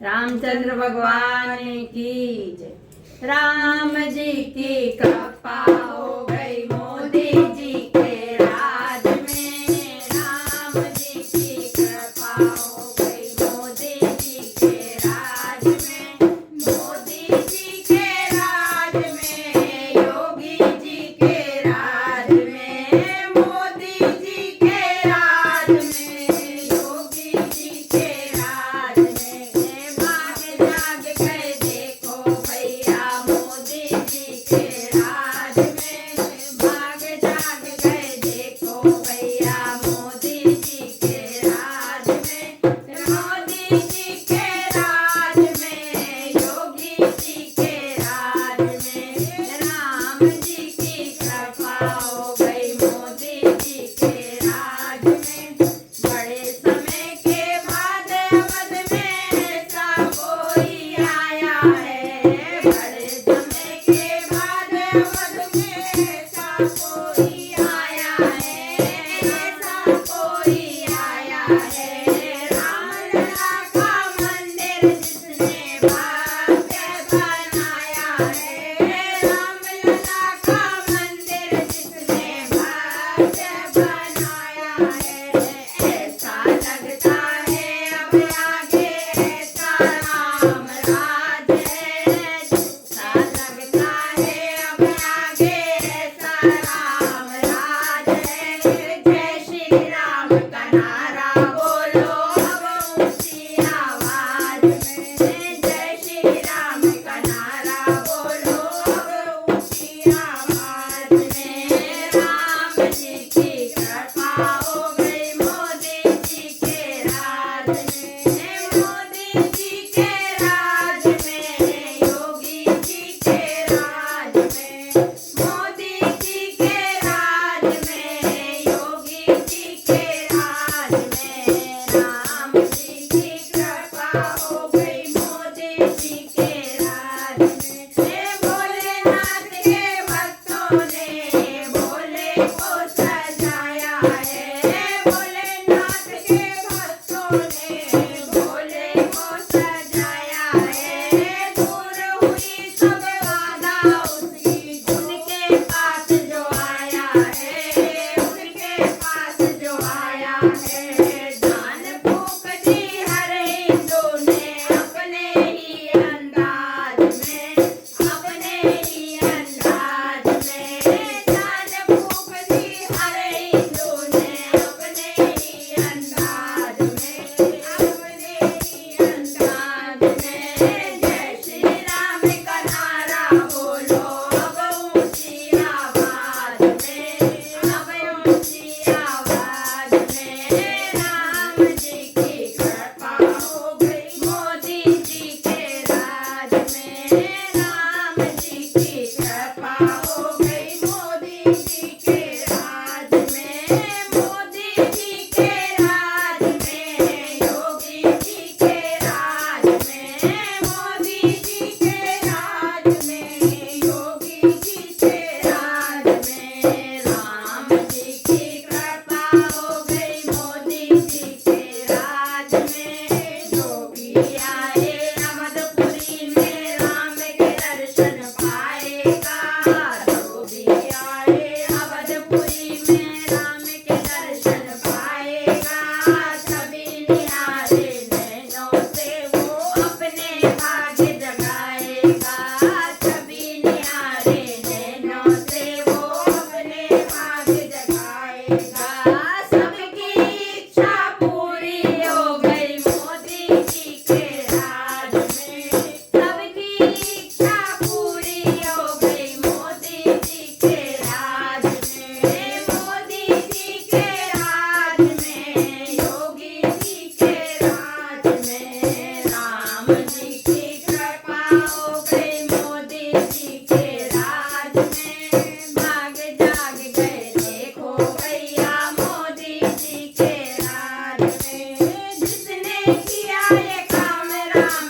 रामचंद्र भगवान की जय। राम जी की कृपा हो गई मोदी जी के राज में। राम जी की कृपा हो गई मोदी जी के राज में। मोदी जी के राज में, योगी जी के राज में। मोदी जी के राज में, योगी जी के राज में। भाग जाग गए देखो भैया मोदी जी के राज में। भाग जाग गए देखो भैया मोदी जी के राज में। मोदी जी के राज में, योगी जी के राज में। राम जी की कृपा हो गई मोदी जी के राज में। बड़े समय के बाद अवध में ऐसा कोई आया है। बड़े समय के बाद अवध में ऐसा कोई आया है। ऐसा कोई आया है। रामलला का मंदिर जिसने भव्य बनाया है। रामलला का मंदिर जिसने भव्य बनाया है। ऐसा लगता है अब आगे ऐसा राम राज है। ऐसा लगता है अब आगे ऐसा राम राज है। जय श्री राम का नारा बोलो अब ऊंची आवाज में। जय श्री राम का नारा बोलो अब ऊंची आवाज में। राम जी की कृपा हो गई मोदी जी के राज में। मोदी जी के राज में, योगी जी के राज में। मोदी जी के राज में, योगी जी के राज में। राम जी की कृपा हो गई मोदी जी के राज में। भोलेनाथ के भक्तों ने भोले को सजाया है। भोलेनाथ के भक्तों ने भोले को सजाया है। दूर हुई सब बाधा उसकी, उनके पास जो आया है। उनके पास जो आया है। जान फूंक दी हर हिंदू ने अपने ही अंदाज में। अपने ही अंदाज में जान फूंक दी हर हिंदू ने अपने ही अंदाज में। अपने ही अंदाज में। जय श्री राम का नारा बोलो अब ऊंची आवाज में। अब ऊंची आवाज में। राम जी की कृपा हो गई मोदी जी के राज में। राम जी की कृपा हो गई मोदी जी के राज में। मोदी जी के राज में, योगी जी के राज में। मोदी जी के राज में, योगी जी के राज में। राम जी की कृपा हो गई मोदी जी के राज में। योगी आए अवधपुरी में राम के दर्शन पाएगा। योगी आए अवधपुरी में राम के दर्शन पाएगा। सभी निहारे नैनों से वो अपने भाग्य जगाएगा। सभी निहारे नैनों से वो अपने भाग्य जगाएगा। सबकी इच्छा पूरी हो गई मोदी जी के राज में। सबकी इच्छा पूरी हो गई मोदी जी के राज में। मोदी जी के राज में, योगी जी के राज में। राम जी की कृपा हो गई मोदी जी के राज में। भाग जाग गए देखो भैया मोदी जी के राज में। जिसने किया ये काम राम